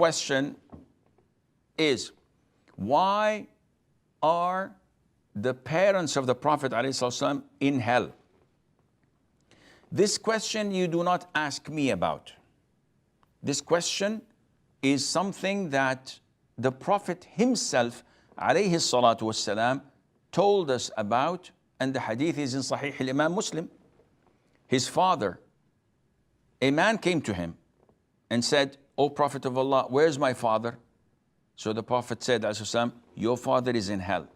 question is, why are the parents of the Prophet ﷺ in hell? This question you do not ask me about. This question is something that the Prophet himself ﷺ told us about, and the hadith is in Sahih al-Imam Muslim. His father, a man came to him and said, "O Prophet of Allah, where's my father?" So the Prophet said, "Your father is in hell."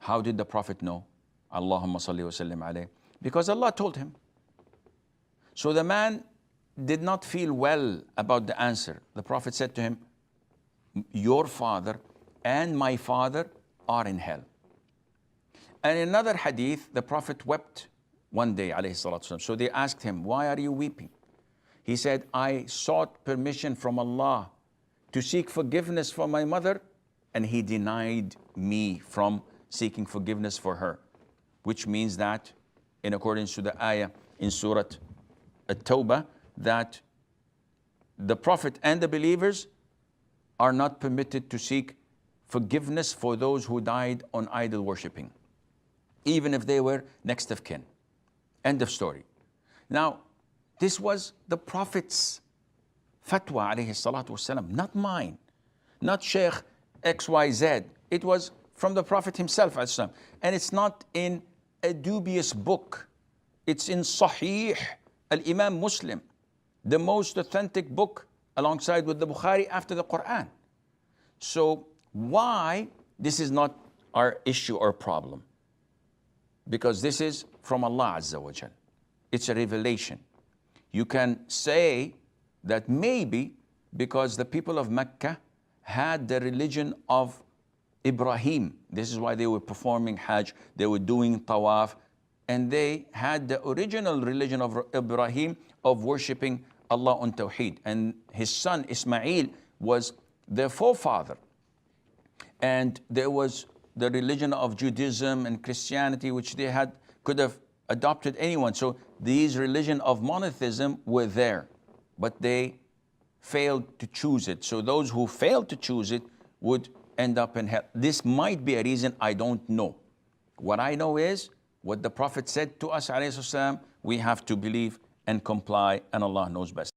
How did the Prophet know? Allahumma salli wa sallim alayhi. Because Allah told him. So the man did not feel well about the answer. The Prophet said to him, "Your father and my father are in hell." And in another hadith, the Prophet wept one day, alayhi salatu wasalam. So they asked him, "Why are you weeping?" He said, "I sought permission from Allah to seek forgiveness for my mother, and He denied me from seeking forgiveness for her." Which means that, in accordance to the ayah in Surah At-Tawbah, that the Prophet and the believers are not permitted to seek forgiveness for those who died on idol worshipping, even if they were next of kin. End of story. Now, this was the Prophet's fatwa, alayhi salatu wasalam, not mine, not Sheikh XYZ. It was from the Prophet himself, alayhi salam. And it's not in a dubious book. It's in Sahih Al-Imam Muslim, the most authentic book alongside with the Bukhari after the Quran. So why this is not our issue or problem? Because this is from Allah Azza wa Jal. It's a revelation. You can say that maybe because the people of Mecca had the religion of Ibrahim. This is why they were performing Hajj, they were doing Tawaf, and they had the original religion of Ibrahim of worshipping Allah on Tawheed. And his son Ismail was their forefather. And there was the religion of Judaism and Christianity, which they could have adopted anyone. So these religion of monotheism were there, but they failed to choose it. So those who failed to choose it would end up in hell. This might be a reason, I don't know. What I know is what the Prophet said to us, alayhi salam, we have to believe and comply, and Allah knows best.